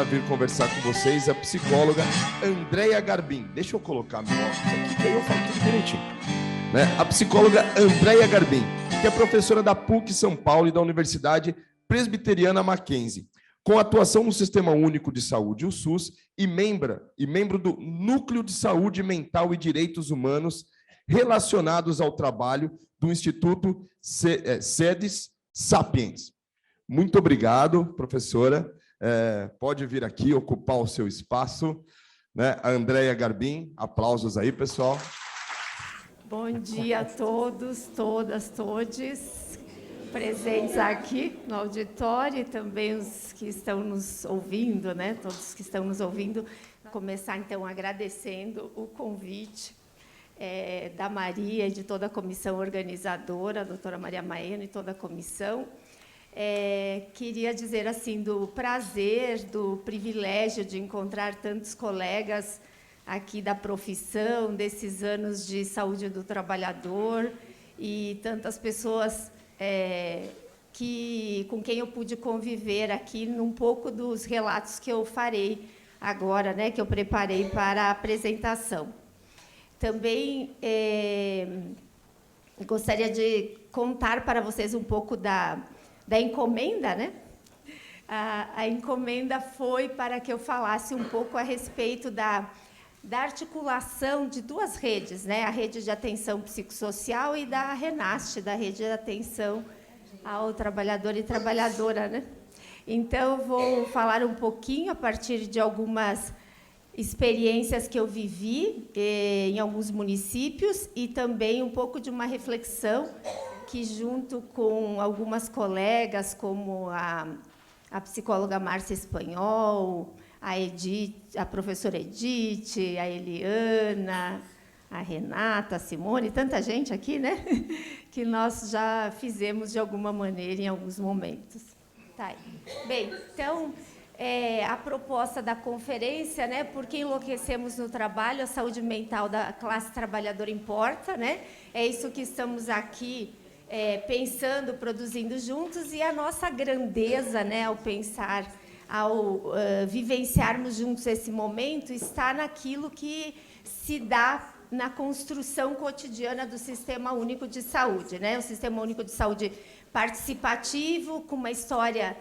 vir conversar com vocês a psicóloga Andréia Garbim. Deixa eu colocar meu óculos aqui, que aí eu falo tudo direitinho. Né? A psicóloga Andréia Garbim, que é professora da PUC São Paulo e da Universidade Presbiteriana Mackenzie, com atuação no Sistema Único de Saúde, o SUS, e membro do Núcleo de Saúde Mental e Direitos Humanos relacionados ao trabalho do Instituto Sedes Sapiens. Muito obrigado, professora. Pode vir aqui ocupar o seu espaço. Né? A Andréia Garbim, aplausos aí, pessoal. Bom dia a todos, todas, todes presentes aqui no auditório e também os que estão nos ouvindo, né? Todos que estão nos ouvindo. Começar, então, agradecendo o convite da Maria e de toda a comissão organizadora, a doutora Maria Maena e toda a comissão. Queria dizer, assim, do prazer, do privilégio de encontrar tantos colegas aqui da profissão, desses anos de saúde do trabalhador e tantas pessoas com quem eu pude conviver aqui num pouco dos relatos que eu farei agora, né, que eu preparei para a apresentação. Também gostaria de contar para vocês um pouco da encomenda, né? A encomenda foi para que eu falasse um pouco a respeito da articulação de duas redes, né? A rede de atenção psicossocial e da RENAST, da rede de atenção ao trabalhador e trabalhadora, né? Então, eu vou falar um pouquinho a partir de algumas experiências que eu vivi em alguns municípios e também um pouco de uma reflexão que, junto com algumas colegas, como a psicóloga Márcia Espanhol, a professora Edith, a Eliana, a Renata, a Simone, tanta gente aqui, né? Que nós já fizemos de alguma maneira em alguns momentos. Tá aí. Bem, então, a proposta da conferência, né? Por que enlouquecemos no trabalho? A saúde mental da classe trabalhadora importa, né? É isso que estamos aqui pensando, produzindo juntos, e a nossa grandeza, né? Ao pensar, ao vivenciarmos juntos esse momento, está naquilo que se dá na construção cotidiana do Sistema Único de Saúde, né? O Sistema Único de Saúde participativo, com uma história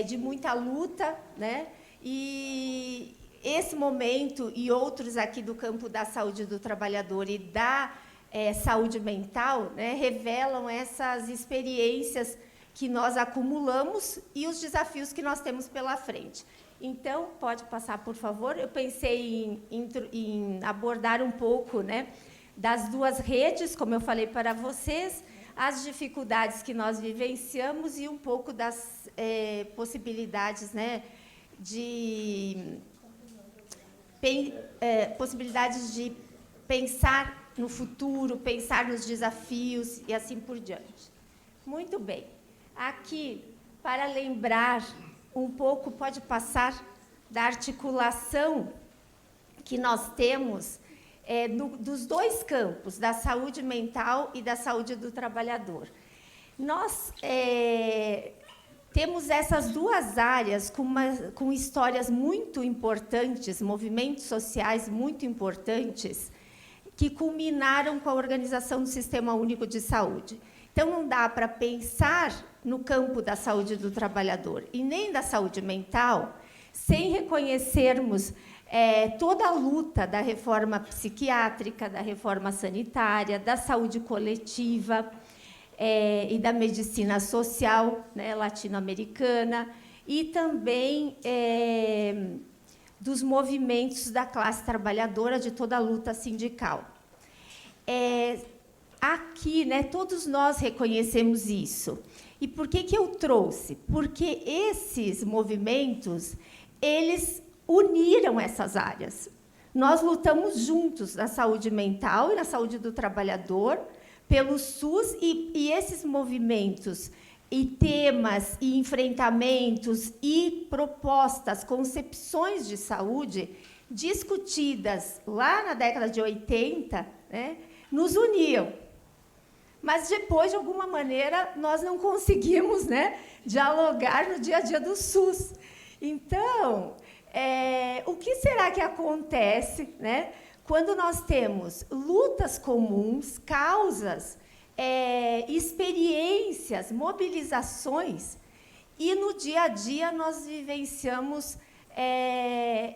de muita luta, né? E esse momento e outros aqui do campo da saúde do trabalhador e da saúde mental, né, revelam essas experiências que nós acumulamos e os desafios que nós temos pela frente. Então, pode passar, por favor. Eu pensei em abordar um pouco, né, das duas redes, como eu falei para vocês, as dificuldades que nós vivenciamos e um pouco das possibilidades, né, possibilidades de pensar no futuro, pensar nos desafios e assim por diante. Muito bem. Aqui, para lembrar um pouco, pode passar, da articulação que nós temos dos dois campos, da saúde mental e da saúde do trabalhador. Nós temos essas duas áreas com histórias muito importantes, movimentos sociais muito importantes, que culminaram com a organização do Sistema Único de Saúde. Então, não dá para pensar no campo da saúde do trabalhador e nem da saúde mental sem reconhecermos toda a luta da reforma psiquiátrica, da reforma sanitária, da saúde coletiva e da medicina social, né, latino-americana, e também dos movimentos da classe trabalhadora, de toda a luta sindical. Aqui, né, todos nós reconhecemos isso. E por que eu trouxe? Porque esses movimentos, eles uniram essas áreas. Nós lutamos juntos na saúde mental e na saúde do trabalhador, pelo SUS, e esses movimentos e temas e enfrentamentos e propostas, concepções de saúde discutidas lá na década de 80, né, nos uniam. Mas depois, de alguma maneira, nós não conseguimos, né, dialogar no dia a dia do SUS. Então, O que será que acontece, né, quando nós temos lutas comuns, causas, experiências, mobilizações, e no dia a dia nós vivenciamos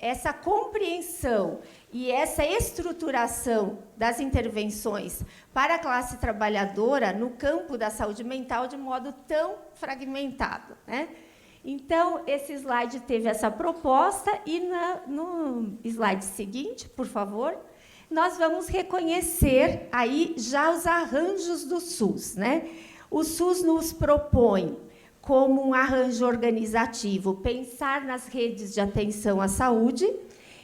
essa compreensão e essa estruturação das intervenções para a classe trabalhadora no campo da saúde mental de modo tão fragmentado, né? Então, esse slide teve essa proposta, e no slide seguinte, por favor, nós vamos reconhecer aí já os arranjos do SUS, né? O SUS nos propõe, como um arranjo organizativo, pensar nas redes de atenção à saúde,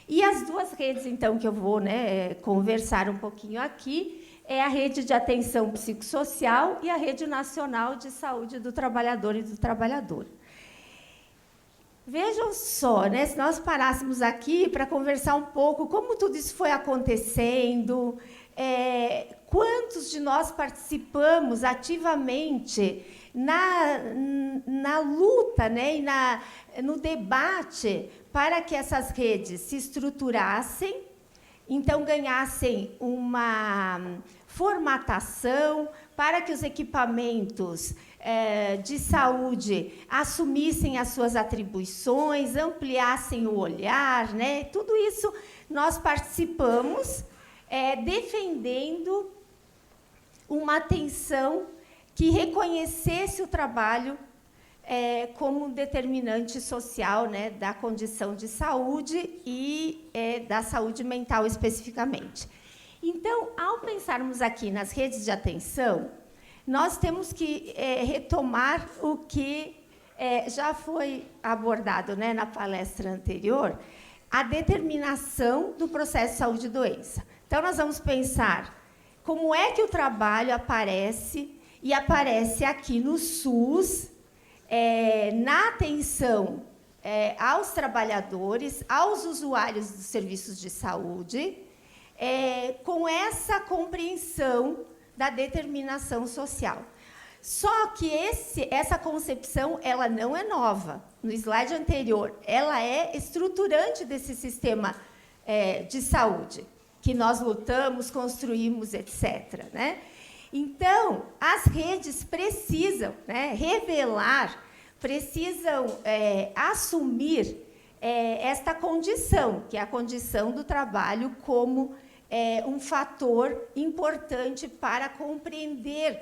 e as duas redes, então, que eu vou, né, conversar um pouquinho aqui, é a Rede de Atenção Psicossocial e a Rede Nacional de Saúde do Trabalhador e do Trabalhadora. Vejam só, né, se nós parássemos aqui para conversar um pouco como tudo isso foi acontecendo, quantos de nós participamos ativamente na luta, né, e no debate para que essas redes se estruturassem, então ganhassem uma formatação, para que os equipamentos de saúde assumissem as suas atribuições, ampliassem o olhar, né? Tudo isso nós participamos, defendendo uma atenção que reconhecesse o trabalho como um determinante social, né, da condição de saúde e da saúde mental especificamente. Então, ao pensarmos aqui nas redes de atenção, nós temos que retomar o que já foi abordado, né, na palestra anterior, a determinação do processo de saúde e doença. Então, nós vamos pensar como é que o trabalho aparece, e aparece aqui no SUS, na atenção aos trabalhadores, aos usuários dos serviços de saúde, com essa compreensão da determinação social. Só que essa concepção ela não é nova. No slide anterior, ela é estruturante desse sistema de saúde, que nós lutamos, construímos, etc., né? Então, as redes precisam, né, revelar, precisam assumir esta condição, que é a condição do trabalho como um fator importante para compreender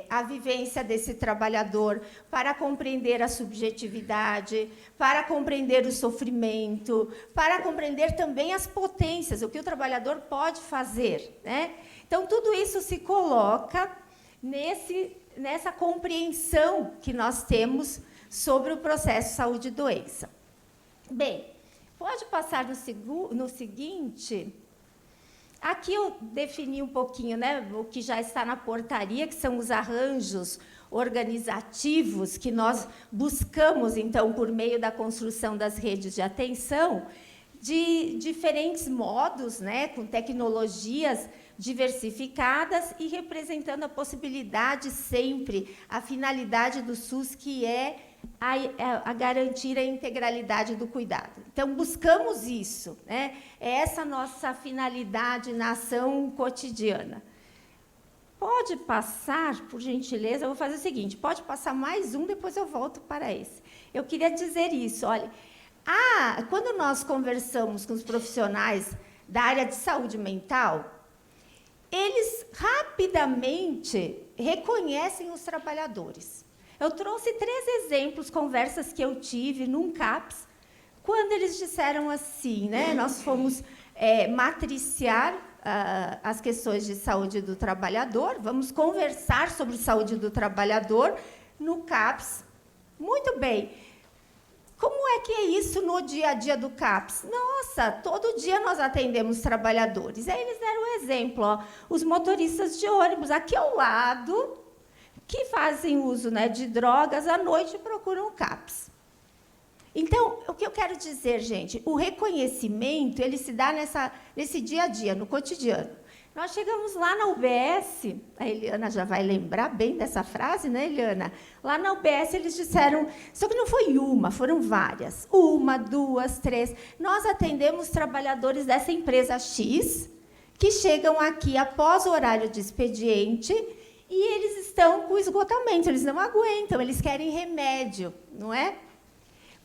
a vivência desse trabalhador, para compreender a subjetividade, para compreender o sofrimento, para compreender também as potências, o que o trabalhador pode fazer, né? Então, tudo isso se coloca nessa compreensão que nós temos sobre o processo saúde e doença. Bem, pode passar no seguinte. Aqui eu defini um pouquinho, né, o que já está na portaria, que são os arranjos organizativos que nós buscamos, então, por meio da construção das redes de atenção, de diferentes modos, né, com tecnologias diversificadas e representando a possibilidade sempre, a finalidade do SUS, que é a garantir a integralidade do cuidado. Então, buscamos isso, né? É essa nossa finalidade na ação cotidiana. Pode passar, por gentileza, eu vou fazer o seguinte, pode passar mais um, depois eu volto para esse. Eu queria dizer isso, olha, quando nós conversamos com os profissionais da área de saúde mental, eles rapidamente reconhecem os trabalhadores. Eu trouxe 3 exemplos, conversas que eu tive num CAPS, quando eles disseram assim, né, nós fomos matriciar as questões de saúde do trabalhador, vamos conversar sobre saúde do trabalhador no CAPS. Muito bem. Como é que é isso no dia a dia do CAPS? Nossa, todo dia nós atendemos trabalhadores. Aí eles deram um exemplo, ó, os motoristas de ônibus aqui ao lado, que fazem uso, né, de drogas, à noite procuram o CAPS. Então, o que eu quero dizer, gente, o reconhecimento ele se dá nesse dia a dia, no cotidiano. Nós chegamos lá na UBS, a Eliana já vai lembrar bem dessa frase, né, Eliana? Lá na UBS eles disseram, só que não foi uma, foram várias. 1, 2, 3. Nós atendemos trabalhadores dessa empresa X, que chegam aqui após o horário de expediente e eles estão com esgotamento, eles não aguentam, eles querem remédio, não é?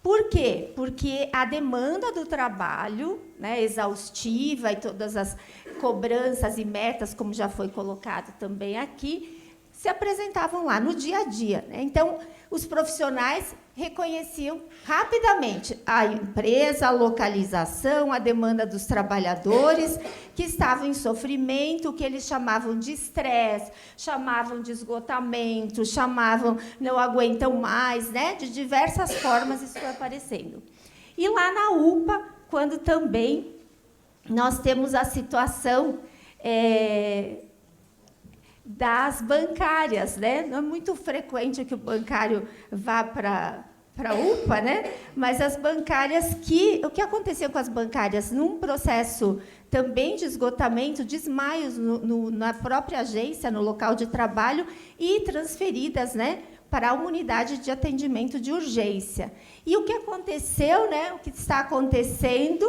Por quê? Porque a demanda do trabalho, né, exaustiva e todas as cobranças e metas, como já foi colocado também aqui, se apresentavam lá no dia a dia, né? Então, os profissionais reconheciam rapidamente a empresa, a localização, a demanda dos trabalhadores que estavam em sofrimento, o que eles chamavam de estresse, chamavam de esgotamento, chamavam não aguentam mais, né? De diversas formas isso foi aparecendo. E lá na UPA, quando também nós temos a situação das bancárias, né? Não é muito frequente que o bancário vá para a UPA, né? Mas as bancárias o que aconteceu com as bancárias num processo também de esgotamento, desmaios na própria agência, no local de trabalho e transferidas, né, para uma unidade de atendimento de urgência. E o que aconteceu, né? O que está acontecendo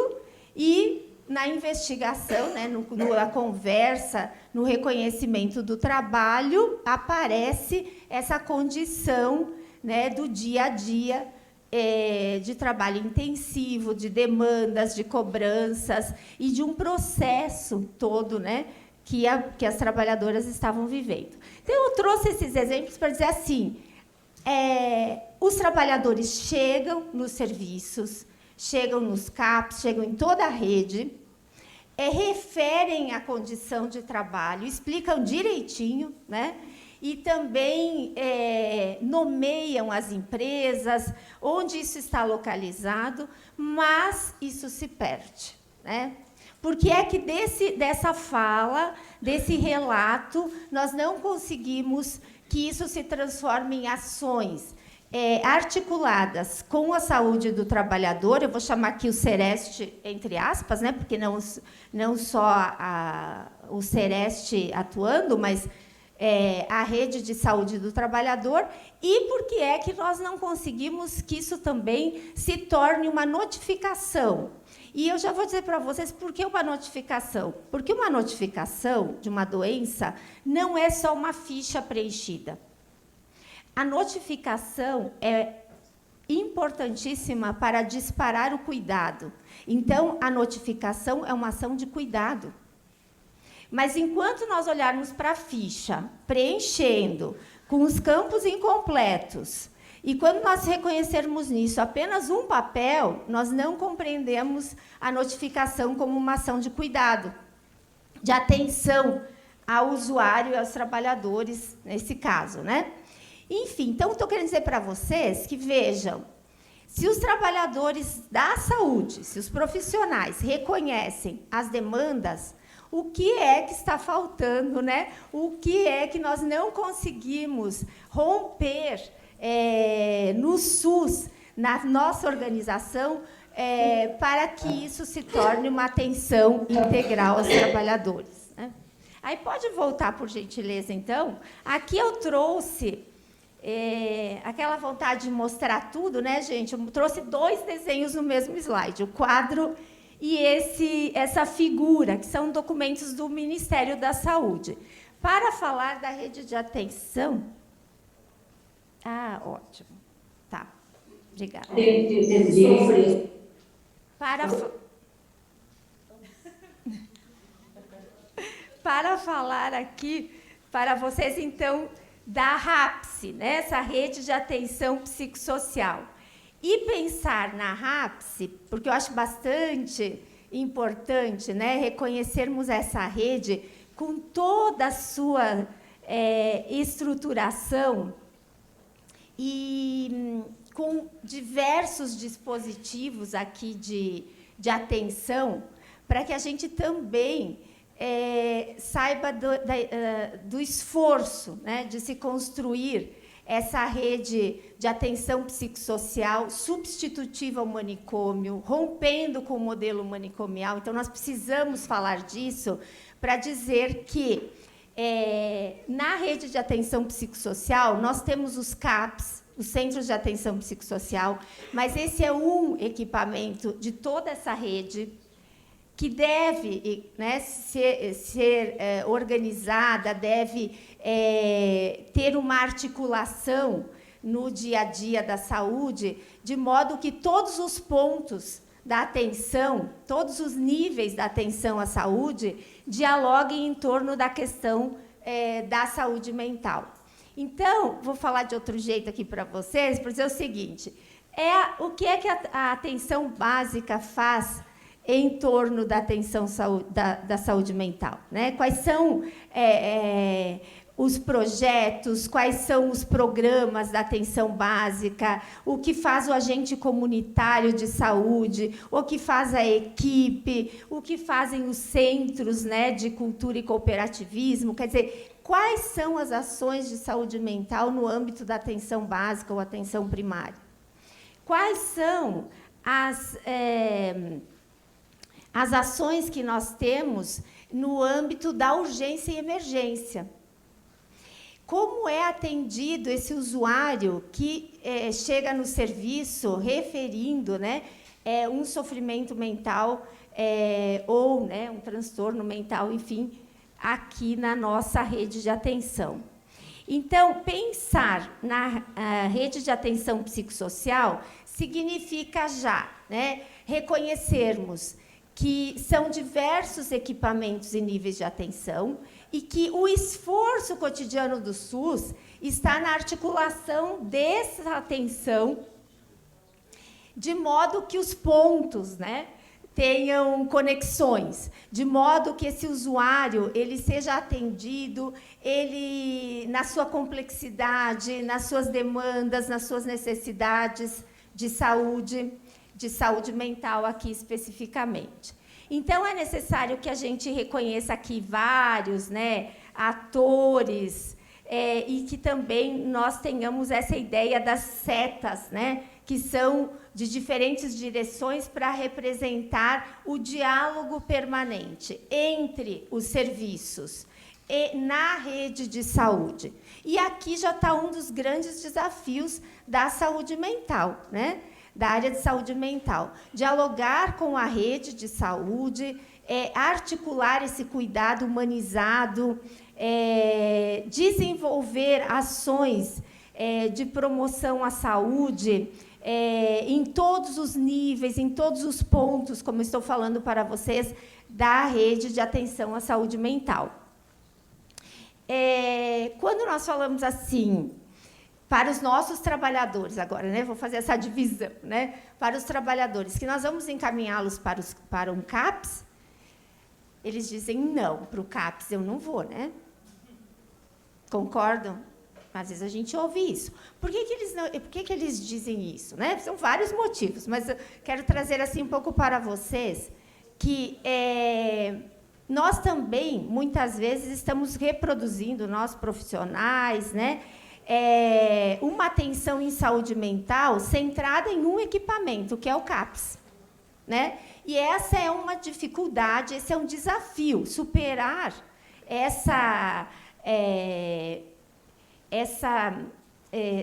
e na investigação, né, na conversa, no reconhecimento do trabalho, aparece essa condição, né, do dia a dia, de trabalho intensivo, de demandas, de cobranças e de um processo todo, né, que as trabalhadoras estavam vivendo. Então, eu trouxe esses exemplos para dizer assim, os trabalhadores chegam nos serviços, chegam nos CAPs, chegam em toda a rede, referem a condição de trabalho, explicam direitinho, né? E também nomeiam as empresas, onde isso está localizado, mas isso se perde, né? Porque é que dessa fala, desse relato, nós não conseguimos que isso se transforme em ações articuladas com a saúde do trabalhador. Eu vou chamar aqui o Sereste, entre aspas, né? Porque não só o Sereste atuando, mas a rede de saúde do trabalhador, e porque é que nós não conseguimos que isso também se torne uma notificação. E eu já vou dizer para vocês por que uma notificação. Porque uma notificação de uma doença não é só uma ficha preenchida. A notificação é importantíssima para disparar o cuidado. Então, a notificação é uma ação de cuidado. Mas, enquanto nós olharmos para a ficha, preenchendo, com os campos incompletos, e quando nós reconhecermos nisso apenas um papel, nós não compreendemos a notificação como uma ação de cuidado, de atenção ao usuário e aos trabalhadores, nesse caso, né? Enfim, então, estou querendo dizer para vocês que, vejam, se os trabalhadores da saúde, se os profissionais reconhecem as demandas, o que é que está faltando, né? O que é que nós não conseguimos romper no SUS, na nossa organização, para que isso se torne uma atenção integral aos trabalhadores, né? Aí pode voltar, por gentileza, então. Aqui eu trouxe aquela vontade de mostrar tudo, né, gente? Eu trouxe 2 desenhos no mesmo slide, o quadro e essa figura, que são documentos do Ministério da Saúde. Para falar da rede de atenção... Ah, ótimo. Tá, obrigada. Para falar aqui para vocês, então, da RAPS, né, essa rede de atenção psicossocial. E pensar na RAPS, porque eu acho bastante importante, né, reconhecermos essa rede com toda a sua estruturação e com diversos dispositivos aqui de atenção, para que a gente também saiba do esforço, né, de se construir essa rede de atenção psicossocial substitutiva ao manicômio, rompendo com o modelo manicomial. Então, nós precisamos falar disso para dizer que, na rede de atenção psicossocial, nós temos os CAPs, os Centros de Atenção Psicossocial, mas esse é um equipamento de toda essa rede que deve, né, ser organizada, deve ter uma articulação no dia a dia da saúde, de modo que todos os pontos da atenção, todos os níveis da atenção à saúde, dialoguem em torno da questão da saúde mental. Então, vou falar de outro jeito aqui para vocês, para dizer o seguinte, o que é que a atenção básica faz em torno da atenção da saúde mental, né? Quais são os projetos, quais são os programas da atenção básica, o que faz o agente comunitário de saúde, o que faz a equipe, o que fazem os centros, né, de cultura e cooperativismo, quer dizer, quais são as ações de saúde mental no âmbito da atenção básica ou atenção primária? Quais são as ações que nós temos no âmbito da urgência e emergência? Como é atendido esse usuário que chega no serviço referindo, né, um sofrimento mental ou, né, um transtorno mental, enfim, aqui na nossa rede de atenção? Então, pensar na rede de atenção psicossocial significa já, né, reconhecermos que são diversos equipamentos e níveis de atenção e que o esforço cotidiano do SUS está na articulação dessa atenção, de modo que os pontos, né, tenham conexões, de modo que esse usuário ele seja atendido, ele, na sua complexidade, nas suas demandas, nas suas necessidades de saúde mental aqui especificamente. Então, é necessário que a gente reconheça aqui vários, né, atores, e que também nós tenhamos essa ideia das setas, né, que são de diferentes direções para representar o diálogo permanente entre os serviços e na rede de saúde. E aqui já está um dos grandes desafios da saúde mental, né? Da área de saúde mental, dialogar com a rede de saúde, articular esse cuidado humanizado, desenvolver ações de promoção à saúde em todos os níveis, em todos os pontos, como estou falando para vocês, da rede de atenção à saúde mental. Quando nós falamos assim, para os nossos trabalhadores, agora, né? Vou fazer essa divisão, né? Para os trabalhadores, que nós vamos encaminhá-los para um CAPS, eles dizem, não, para o CAPS eu não vou, né? Concordam? Às vezes a gente ouve isso. Por que eles dizem isso, né? São vários motivos, mas eu quero trazer assim um pouco para vocês que nós também, muitas vezes, estamos reproduzindo, nós profissionais, né? Uma atenção em saúde mental centrada em um equipamento, que é o CAPS, né? E essa é uma dificuldade, esse é um desafio, superar essa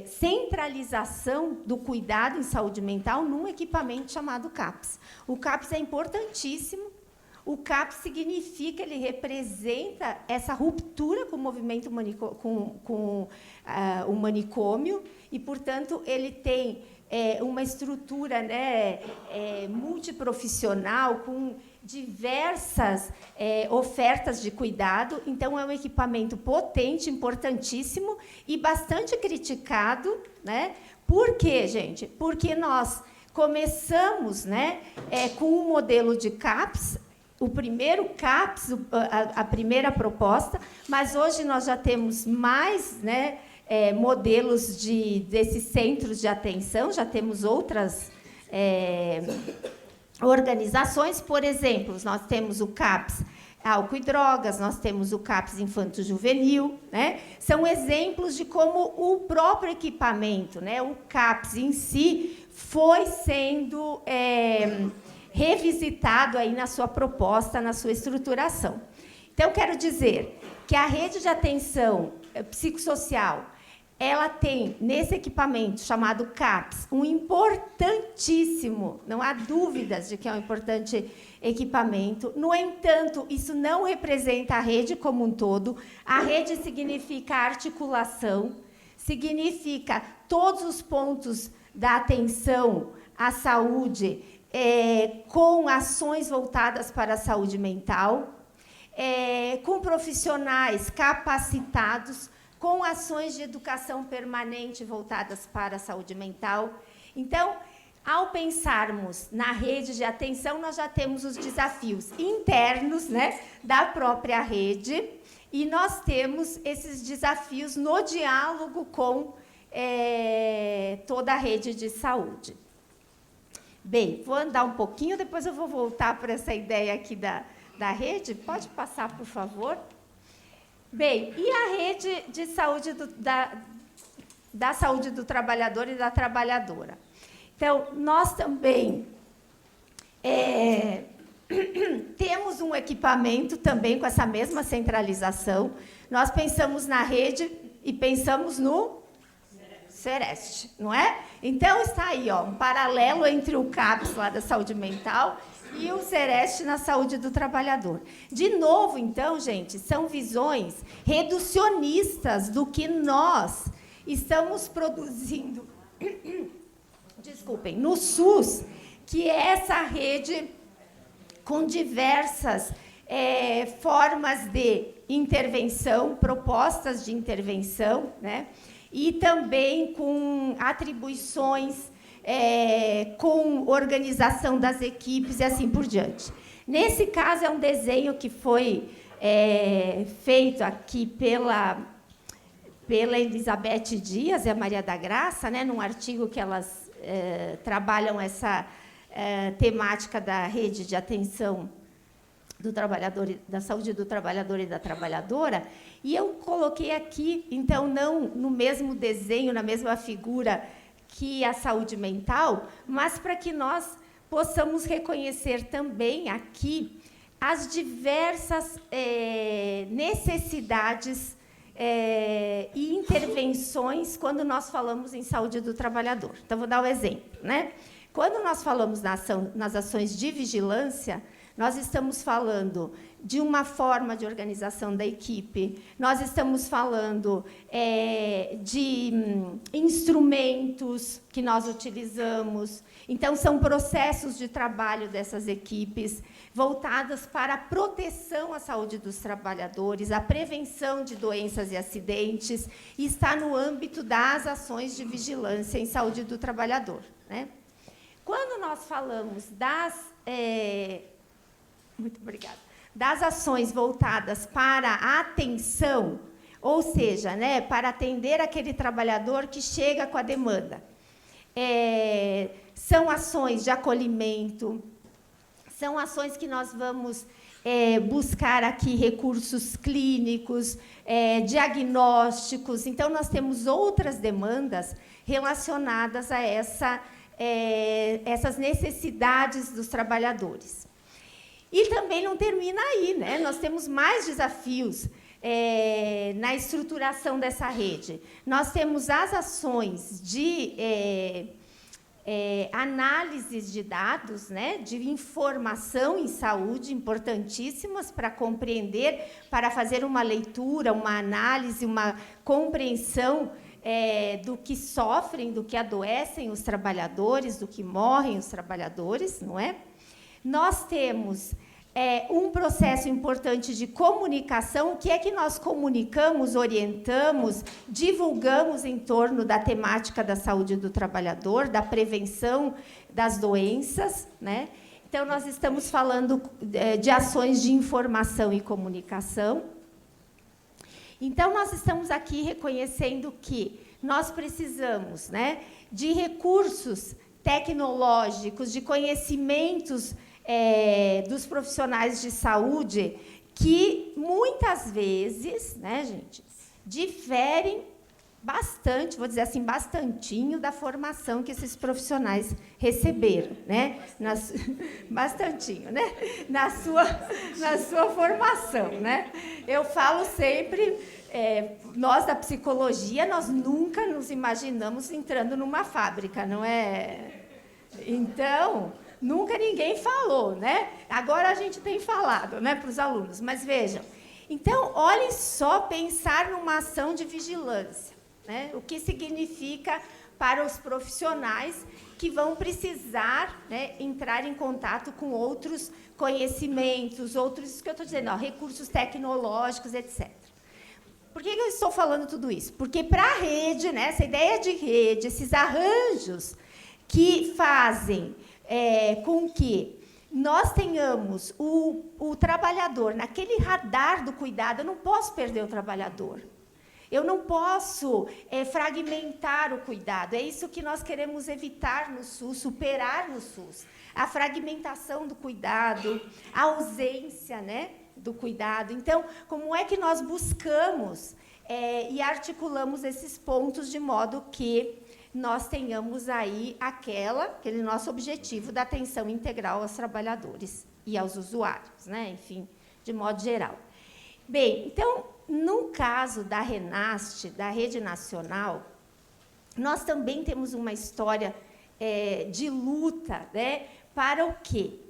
centralização do cuidado em saúde mental num equipamento chamado CAPS. O CAPS é importantíssimo. O CAPS significa, ele representa essa ruptura com o movimento com o manicômio e, portanto, ele tem uma estrutura, né, multiprofissional, com diversas ofertas de cuidado. Então, é um equipamento potente, importantíssimo e bastante criticado, né? Por quê, gente? Porque nós começamos, né, com um modelo de CAPS, o primeiro CAPS, a primeira proposta, mas hoje nós já temos mais, né, modelos desses centros de atenção, já temos outras organizações, por exemplo, nós temos o CAPS álcool e drogas, nós temos o CAPS infanto-juvenil, né? São exemplos de como o próprio equipamento, né, o CAPS em si, foi sendo revisitado aí na sua proposta, na sua estruturação. Então, quero dizer que a rede de atenção psicossocial, ela tem, nesse equipamento chamado CAPS, um importantíssimo, não há dúvidas de que é um importante equipamento. No entanto, isso não representa a rede como um todo. A rede significa articulação, significa todos os pontos da atenção à saúde, com ações voltadas para a saúde mental, com profissionais capacitados, com ações de educação permanente voltadas para a saúde mental. Então, ao pensarmos na rede de atenção, nós já temos os desafios internos, né, da própria rede, e nós temos esses desafios no diálogo com toda a rede de saúde. Bem, vou andar um pouquinho, depois eu vou voltar para essa ideia aqui da rede. Pode passar, por favor? Bem, e a rede de saúde da saúde do trabalhador e da trabalhadora? Então, nós também temos um equipamento também com essa mesma centralização. Nós pensamos na rede e pensamos no Sereste, não é? Então, está aí, ó, um paralelo entre o CAPS lá da saúde mental e o Sereste na saúde do trabalhador. De novo, então, gente, são visões reducionistas do que nós estamos produzindo, desculpem, no SUS, que é essa rede com diversas formas de intervenção, propostas de intervenção, né? E também com atribuições, com organização das equipes e assim por diante. Nesse caso, é um desenho que foi feito aqui pela Elizabeth Dias e a Maria da Graça, né, num artigo que elas trabalham essa temática da rede de atenção do trabalhador, da saúde do trabalhador e da trabalhadora, e eu coloquei aqui, então, não no mesmo desenho, na mesma figura que a saúde mental, mas para que nós possamos reconhecer também aqui as diversas necessidades e intervenções quando nós falamos em saúde do trabalhador. Então, vou dar um exemplo, né? Quando nós falamos nas ações de vigilância, nós estamos falando de uma forma de organização da equipe, nós estamos falando de instrumentos que nós utilizamos. Então, são processos de trabalho dessas equipes voltadas para a proteção à saúde dos trabalhadores, a prevenção de doenças e acidentes, e está no âmbito das ações de vigilância em saúde do trabalhador, né? Quando nós falamos muito obrigada, das ações voltadas para a atenção, ou seja, né, para atender aquele trabalhador que chega com a demanda. São ações de acolhimento, são ações que nós vamos buscar aqui recursos clínicos, diagnósticos. Então, nós temos outras demandas relacionadas a essas necessidades dos trabalhadores. E também não termina aí, né? Nós temos mais desafios na estruturação dessa rede. Nós temos as ações de análises de dados, né? De informação em saúde, importantíssimas para compreender, para fazer uma leitura, uma análise, uma compreensão do que sofrem, do que adoecem os trabalhadores, do que morrem os trabalhadores, não é? Nós temos um processo importante de comunicação. O que é que nós comunicamos, orientamos, divulgamos em torno da temática da saúde do trabalhador, da prevenção das doenças, né? Então, nós estamos falando de ações de informação e comunicação. Então, nós estamos aqui reconhecendo que nós precisamos, né, de recursos tecnológicos, de conhecimentos dos profissionais de saúde que muitas vezes, né, gente, diferem bastante, vou dizer assim, bastantinho da formação que esses profissionais receberam, né? Bastantinho, né? Na sua formação, né? Eu falo sempre, nós da psicologia, nós nunca nos imaginamos entrando numa fábrica, não é? Então, nunca ninguém falou, né? Agora a gente tem falado, né, para os alunos, mas vejam. Então, olhem só pensar numa ação de vigilância. Né? O que significa para os profissionais que vão precisar, né, entrar em contato com outros conhecimentos, outros, que eu estou dizendo, recursos tecnológicos, etc. Por que eu estou falando tudo isso? Porque para a rede, né, essa ideia de rede, esses arranjos que fazem com que nós tenhamos o trabalhador naquele radar do cuidado, eu não posso perder o trabalhador. Eu não posso fragmentar o cuidado. É isso que nós queremos evitar no SUS, superar no SUS. A fragmentação do cuidado, a ausência, né, do cuidado. Então, como é que nós buscamos e articulamos esses pontos de modo que nós tenhamos aí aquele nosso objetivo da atenção integral aos trabalhadores e aos usuários, né? Enfim, de modo geral. Bem, então, no caso da RENAST, da Rede Nacional, nós também temos uma história de luta, né, para o quê?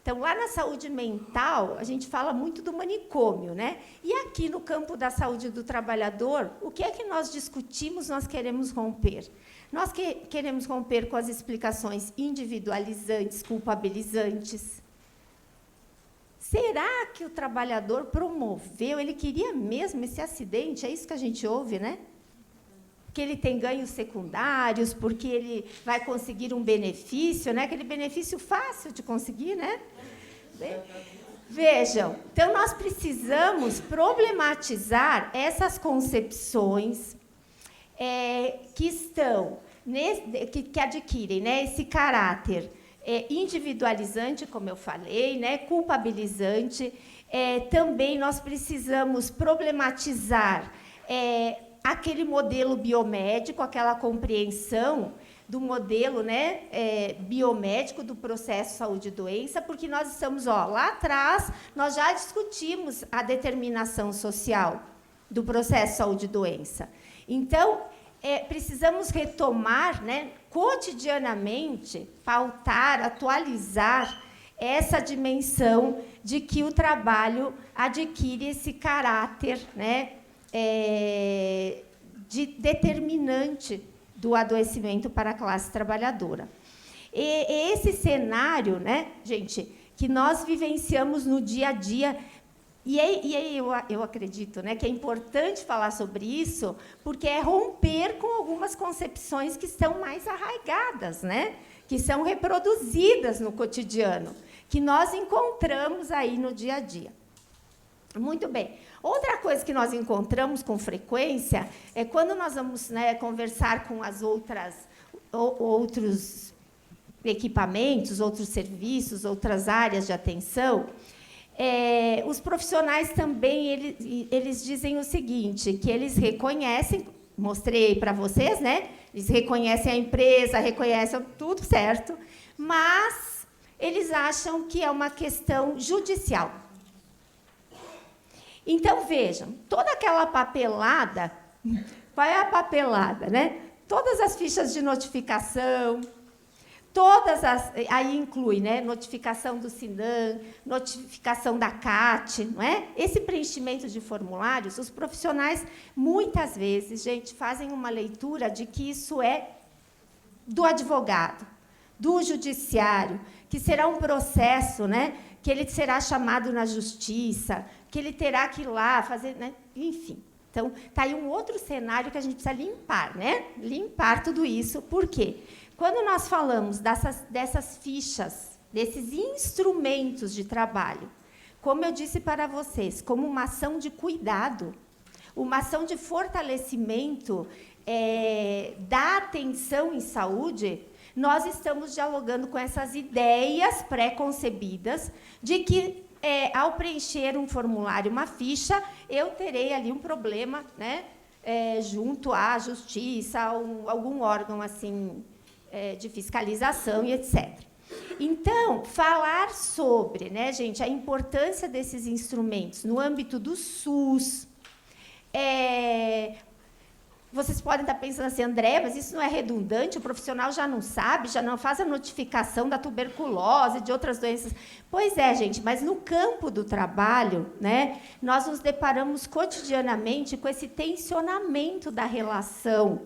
Então, lá na saúde mental, a gente fala muito do manicômio, né? E aqui no campo da saúde do trabalhador, o que é que nós discutimos, nós queremos romper? Nós queremos romper com as explicações individualizantes, culpabilizantes. Será que o trabalhador promoveu, ele queria mesmo esse acidente? É isso que a gente ouve, né? Que ele tem ganhos secundários, porque ele vai conseguir um benefício, né? Aquele benefício fácil de conseguir, né? Vejam, então nós precisamos problematizar essas concepções que estão, que adquirem, né, esse caráter individualizante, como eu falei, né, culpabilizante. Também nós precisamos problematizar aquele modelo biomédico, aquela compreensão do modelo, né, biomédico do processo saúde e doença, porque nós estamos, lá atrás, nós já discutimos a determinação social do processo saúde e doença. Então, precisamos retomar, né, cotidianamente, pautar, atualizar essa dimensão de que o trabalho adquire esse caráter, né, de determinante do adoecimento para a classe trabalhadora. E esse cenário, né, gente, que nós vivenciamos no dia a dia. E aí eu acredito, né, que é importante falar sobre isso, porque é romper com algumas concepções que estão mais arraigadas, né, que são reproduzidas no cotidiano, que nós encontramos aí no dia a dia. Muito bem. Outra coisa que nós encontramos com frequência é quando nós vamos, né, conversar com as outros equipamentos, outros serviços, outras áreas de atenção. Os profissionais também eles dizem o seguinte, que eles reconhecem, mostrei para vocês, né? Eles reconhecem a empresa, reconhecem tudo certo, mas eles acham que é uma questão judicial. Então, vejam, toda aquela papelada, qual é a papelada, né? Todas as fichas de notificação, aí inclui, né, notificação do SINAM, notificação da CAT, não é? Esse preenchimento de formulários, os profissionais, muitas vezes, gente, fazem uma leitura de que isso é do advogado, do judiciário, que será um processo, né, que ele será chamado na justiça, que ele terá que ir lá fazer, né? Enfim. Então, está aí um outro cenário que a gente precisa limpar, né? Limpar tudo isso. Por quê? Quando nós falamos dessas fichas, desses instrumentos de trabalho, como eu disse para vocês, como uma ação de cuidado, uma ação de fortalecimento da atenção em saúde, nós estamos dialogando com essas ideias pré-concebidas de que ao preencher um formulário, uma ficha, eu terei ali um problema, né, junto à justiça, algum órgão assim, de fiscalização e etc. Então, falar sobre, né, gente, a importância desses instrumentos no âmbito do SUS. Vocês podem estar pensando assim, André, mas isso não é redundante? O profissional já não sabe, já não faz a notificação da tuberculose, de outras doenças. Pois é, gente, mas no campo do trabalho, né, nós nos deparamos cotidianamente com esse tensionamento da relação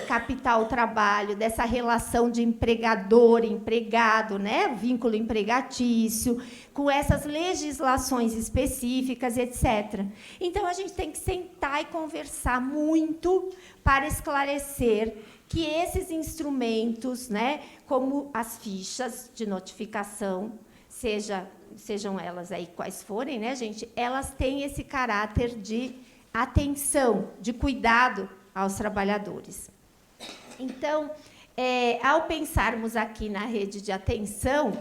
capital-trabalho, dessa relação de empregador-empregado, né, vínculo empregatício, com essas legislações específicas, etc. Então, a gente tem que sentar e conversar muito para esclarecer que esses instrumentos, né, como as fichas de notificação, sejam elas aí quais forem, né, gente, elas têm esse caráter de atenção, de cuidado aos trabalhadores. Então, ao pensarmos aqui na rede de atenção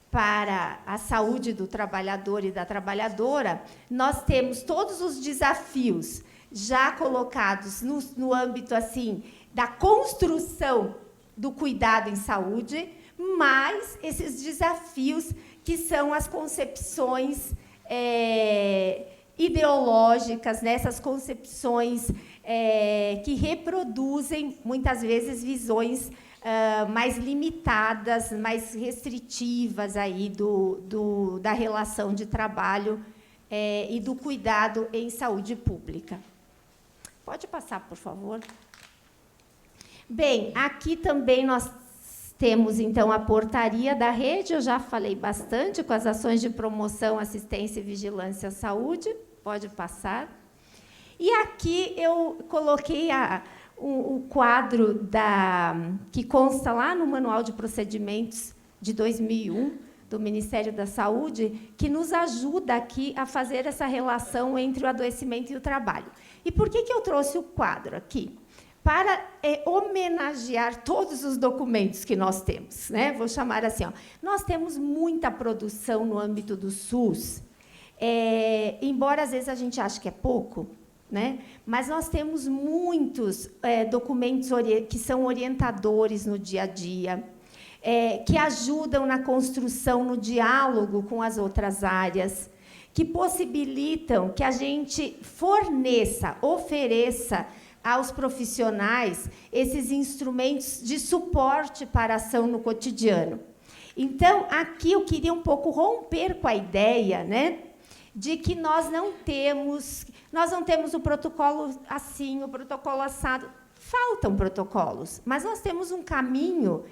para a saúde do trabalhador e da trabalhadora, nós temos todos os desafios já colocados no âmbito assim da construção do cuidado em saúde, mais esses desafios que são as concepções ideológicas, nessas concepções que reproduzem, muitas vezes, visões mais limitadas, mais restritivas aí da relação de trabalho e do cuidado em saúde pública. Pode passar, por favor. Bem, aqui também nós temos, então, a portaria da rede, eu já falei bastante, com as ações de promoção, assistência e vigilância à saúde. Pode passar. E aqui eu coloquei o quadro que consta lá no Manual de Procedimentos de 2001, do Ministério da Saúde, que nos ajuda aqui a fazer essa relação entre o adoecimento e o trabalho. E por que eu trouxe o quadro aqui? Para homenagear todos os documentos que nós temos, né? Vou chamar assim, ó. Nós temos muita produção no âmbito do SUS, embora às vezes a gente ache que é pouco, né? Mas nós temos muitos documentos que são orientadores no dia a dia, que ajudam na construção, no diálogo com as outras áreas, que possibilitam que a gente ofereça aos profissionais esses instrumentos de suporte para a ação no cotidiano. Então, aqui eu queria um pouco romper com a ideia, né, de que nós não temos o protocolo assim, o protocolo assado. Faltam protocolos, mas nós temos um caminho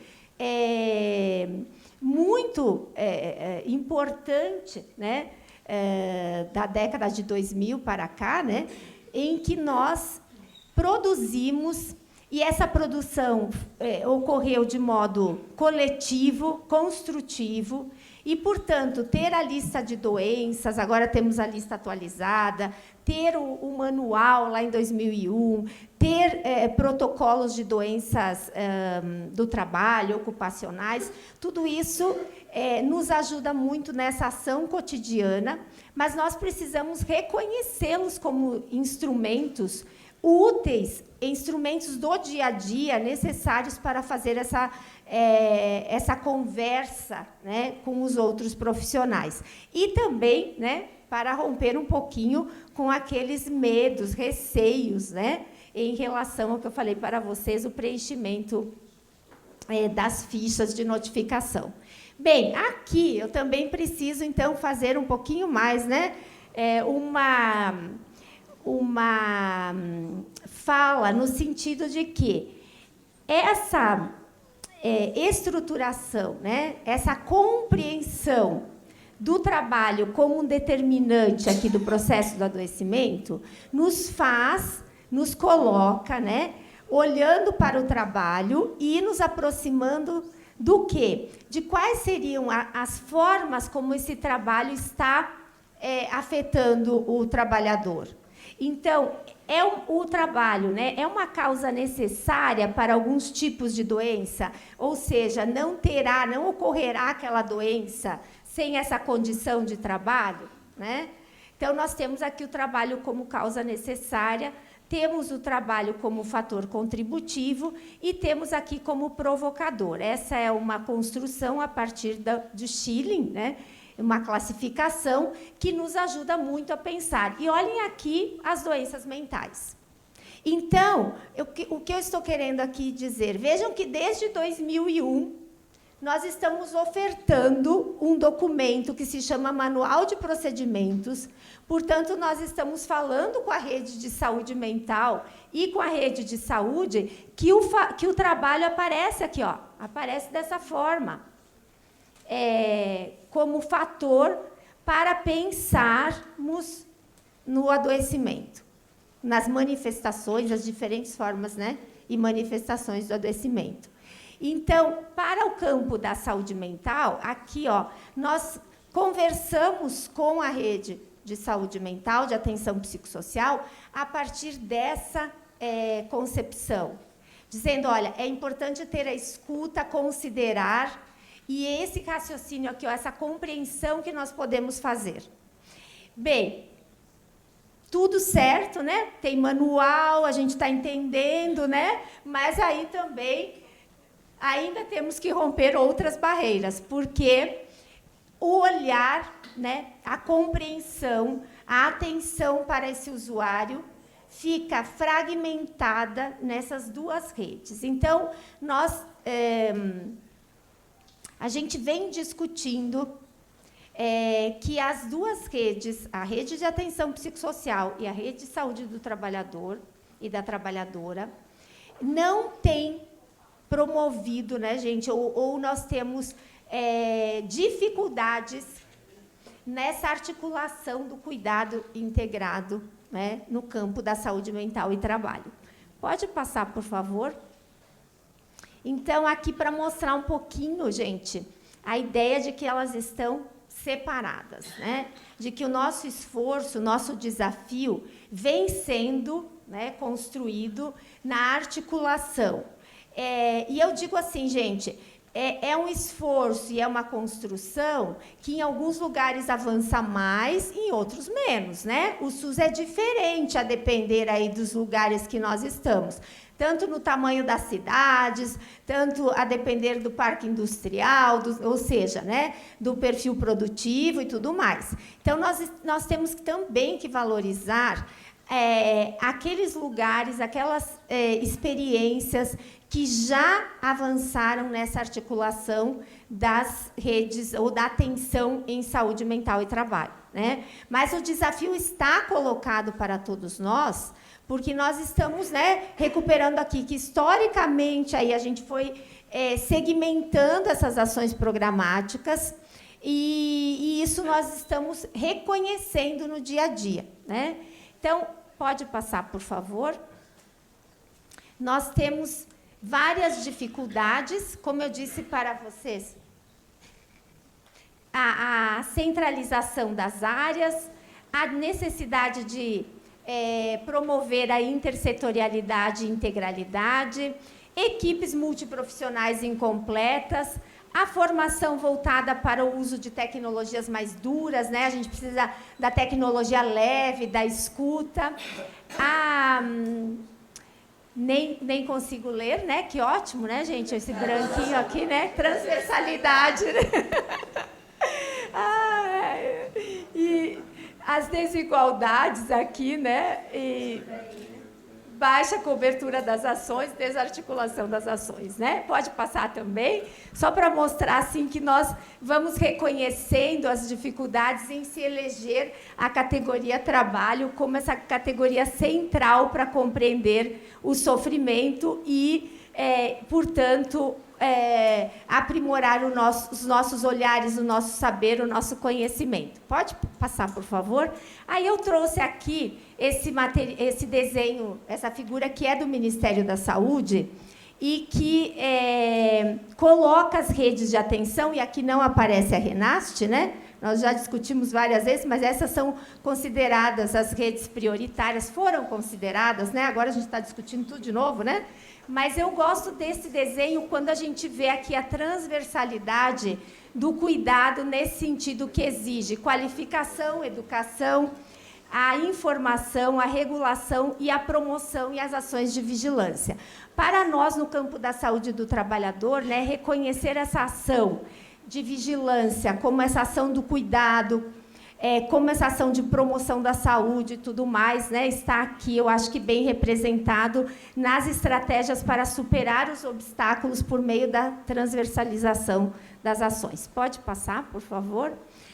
muito importante, né, da década de 2000 para cá, né, em que nós produzimos, e essa produção ocorreu de modo coletivo, construtivo, e, portanto, ter a lista de doenças, agora temos a lista atualizada, ter o manual lá em 2001, ter protocolos de doenças do trabalho, ocupacionais, tudo isso nos ajuda muito nessa ação cotidiana, mas nós precisamos reconhecê-los como instrumentos úteis, instrumentos do dia a dia necessários para fazer essa conversa, né, com os outros profissionais. E também, né, para romper um pouquinho com aqueles medos, receios, né, em relação ao que eu falei para vocês, o preenchimento das fichas de notificação. Bem, aqui eu também preciso, então, fazer um pouquinho mais, né, uma fala no sentido de que essa estruturação, né, essa compreensão do trabalho como um determinante aqui do processo do adoecimento nos coloca, né, olhando para o trabalho e nos aproximando do quê? De quais seriam as formas como esse trabalho está afetando o trabalhador. Então, o trabalho, né, é uma causa necessária para alguns tipos de doença? Ou seja, não ocorrerá aquela doença sem essa condição de trabalho, né? Então, nós temos aqui o trabalho como causa necessária, temos o trabalho como fator contributivo e temos aqui como provocador. Essa é uma construção a partir do Schilling, né? Uma classificação que nos ajuda muito a pensar. E olhem aqui as doenças mentais. Então, o que eu estou querendo aqui dizer? Vejam que desde 2001, nós estamos ofertando um documento que se chama Manual de Procedimentos. Portanto, nós estamos falando com a rede de saúde mental e com a rede de saúde que o trabalho aparece aqui, ó, aparece dessa forma, como fator para pensarmos no adoecimento, nas manifestações, as diferentes formas, né, e manifestações do adoecimento. Então, para o campo da saúde mental, aqui, ó, nós conversamos com a rede de saúde mental, de atenção psicossocial, a partir dessa concepção, dizendo, olha, é importante ter a escuta, considerar, e esse raciocínio aqui, ó, essa compreensão que nós podemos fazer. Bem, tudo certo, né? Tem manual, a gente está entendendo, né? Mas aí também ainda temos que romper outras barreiras, porque o olhar, né, a compreensão, a atenção para esse usuário fica fragmentada nessas duas redes. Então, a gente vem discutindo que as duas redes, a rede de atenção psicossocial e a rede de saúde do trabalhador e da trabalhadora, não tem promovido, né, gente, ou nós temos dificuldades nessa articulação do cuidado integrado, né, no campo da saúde mental e trabalho. Pode passar, por favor? Então, aqui para mostrar um pouquinho, gente, a ideia de que elas estão separadas, né, de que o nosso esforço, o nosso desafio vem sendo, né, construído na articulação. E eu digo assim, gente, é um esforço e é uma construção que em alguns lugares avança mais, em outros menos, né? O SUS é diferente a depender aí dos lugares que nós estamos, tanto no tamanho das cidades, tanto a depender do parque industrial, ou seja, né, do perfil produtivo e tudo mais. Então, nós temos também que valorizar aqueles lugares, aquelas experiências que já avançaram nessa articulação das redes ou da atenção em saúde mental e trabalho, né? Mas o desafio está colocado para todos nós, porque nós estamos, né, recuperando aqui que, historicamente, aí a gente foi segmentando essas ações programáticas e isso nós estamos reconhecendo no dia a dia, né? Então, pode passar, por favor. Nós temos várias dificuldades, como eu disse para vocês, a centralização das áreas, a necessidade de promover a intersetorialidade e integralidade, equipes multiprofissionais incompletas, a formação voltada para o uso de tecnologias mais duras, né? A gente precisa da tecnologia leve, da escuta. Nem consigo ler, né? Que ótimo, né, gente? Esse branquinho aqui, né? Transversalidade, né? E as desigualdades aqui, né? E baixa cobertura das ações, desarticulação das ações, né? Pode passar também, só para mostrar assim que nós vamos reconhecendo as dificuldades em se eleger a categoria trabalho como essa categoria central para compreender o sofrimento e, portanto, aprimorar os nossos olhares, o nosso saber, o nosso conhecimento. Pode passar, por favor? Aí eu trouxe aqui esse desenho, essa figura que é do Ministério da Saúde, e que coloca as redes de atenção, e aqui não aparece a Renast, né? Nós já discutimos várias vezes, mas essas são consideradas as redes prioritárias, foram consideradas, né? Agora a gente está discutindo tudo de novo, né? Mas eu gosto desse desenho quando a gente vê aqui a transversalidade do cuidado nesse sentido que exige qualificação, educação, a informação, a regulação e a promoção e as ações de vigilância. Para nós, no campo da saúde do trabalhador, né, reconhecer essa ação de vigilância, como essa ação do cuidado, como essa ação de promoção da saúde e tudo mais, né, está aqui, eu acho que bem representado nas estratégias para superar os obstáculos por meio da transversalização das ações. Pode passar, por favor?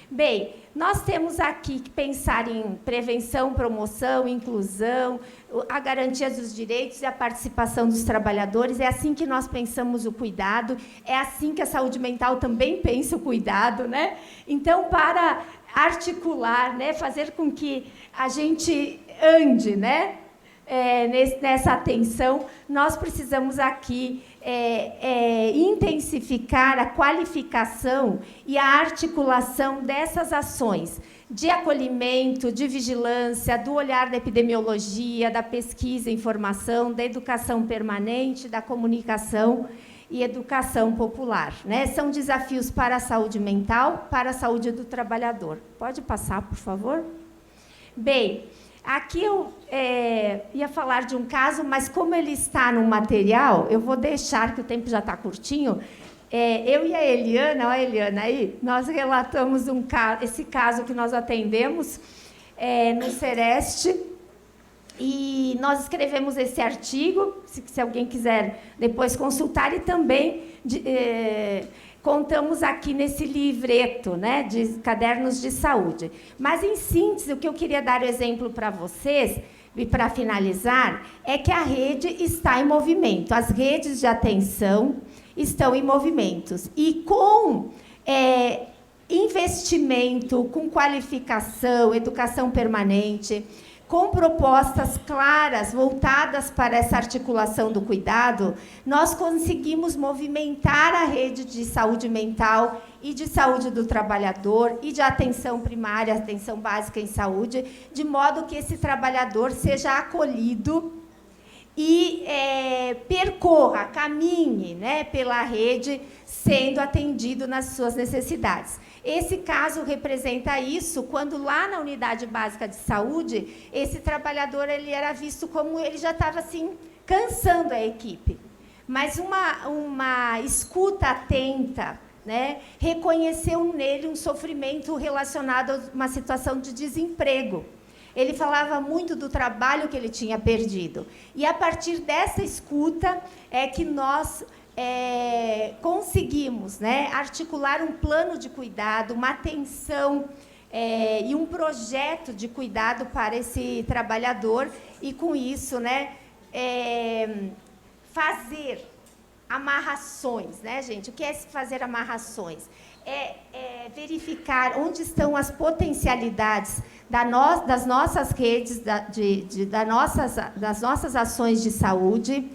Bem, nós temos aqui que pensar em prevenção, promoção, inclusão, a garantia dos direitos e a participação dos trabalhadores. É assim que nós pensamos o cuidado, é assim que a saúde mental também pensa o cuidado, né? Então, para articular, né, fazer com que a gente ande, né, nessa atenção, nós precisamos aqui intensificar a qualificação e a articulação dessas ações de acolhimento, de vigilância, do olhar da epidemiologia, da pesquisa e informação, da educação permanente, da comunicação e educação popular, né? São desafios para a saúde mental, para a saúde do trabalhador. Pode passar, por favor? Bem, aqui eu ia falar de um caso, mas como ele está no material, eu vou deixar, que o tempo já está curtinho. Eu e a Eliana, olha a Eliana aí, nós relatamos esse caso que nós atendemos no Sereste, e nós escrevemos esse artigo, se alguém quiser depois consultar, e também contamos aqui nesse livreto, né, de cadernos de saúde. Mas, em síntese, o que eu queria dar o exemplo para vocês, e para finalizar, é que a rede está em movimento. As redes de atenção estão em movimentos. E com investimento, com qualificação, educação permanente, com propostas claras, voltadas para essa articulação do cuidado, nós conseguimos movimentar a rede de saúde mental e de saúde do trabalhador e de atenção primária, atenção básica em saúde, de modo que esse trabalhador seja acolhido e percorra, caminhe, né, pela rede, sendo atendido nas suas necessidades. Esse caso representa isso, quando lá na unidade básica de saúde, esse trabalhador ele era visto como ele já estava assim, cansando a equipe. Mas uma escuta atenta, né, reconheceu nele um sofrimento relacionado a uma situação de desemprego. Ele falava muito do trabalho que ele tinha perdido. E, a partir dessa escuta, é que nós conseguimos, né, articular um plano de cuidado, uma atenção e um projeto de cuidado para esse trabalhador. E, com isso, né, fazer amarrações, né, gente? O que é fazer amarrações? Verificar onde estão as potencialidades das nossas redes, das nossas ações de saúde,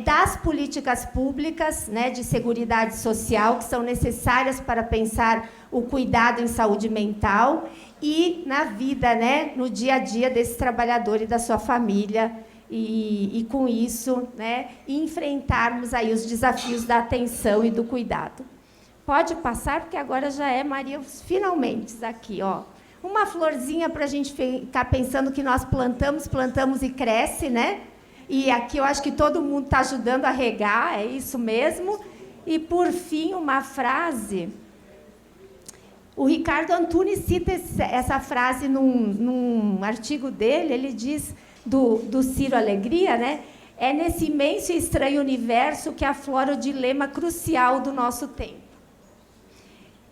das políticas públicas, né, de seguridade social, que são necessárias para pensar o cuidado em saúde mental e na vida, né, no dia a dia desse trabalhador e da sua família, e com isso, né, enfrentarmos aí os desafios da atenção e do cuidado. Pode passar, porque agora já é Maria, os finalmente aqui, ó. Uma florzinha para a gente ficar pensando que nós plantamos e cresce, né? E aqui eu acho que todo mundo está ajudando a regar, é isso mesmo. E, por fim, uma frase. O Ricardo Antunes cita essa frase num artigo dele, ele diz do Ciro Alegria, né? É nesse imenso e estranho universo que aflora o dilema crucial do nosso tempo.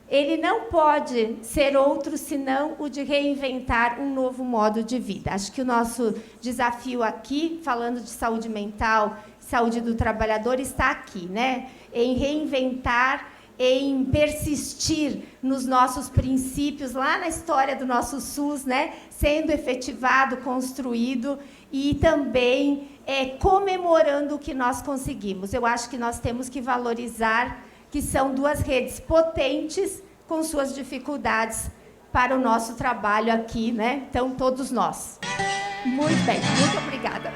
Ele não pode ser outro senão o de reinventar um novo modo de vida. Acho que o nosso desafio aqui, falando de saúde mental, saúde do trabalhador, está aqui, né? Em reinventar em persistir nos nossos princípios, lá na história do nosso SUS, né, sendo efetivado, construído, e também comemorando o que nós conseguimos. Eu acho que nós temos que valorizar que são duas redes potentes, com suas dificuldades para o nosso trabalho aqui, né? Então, todos nós. Muito bem, muito obrigada.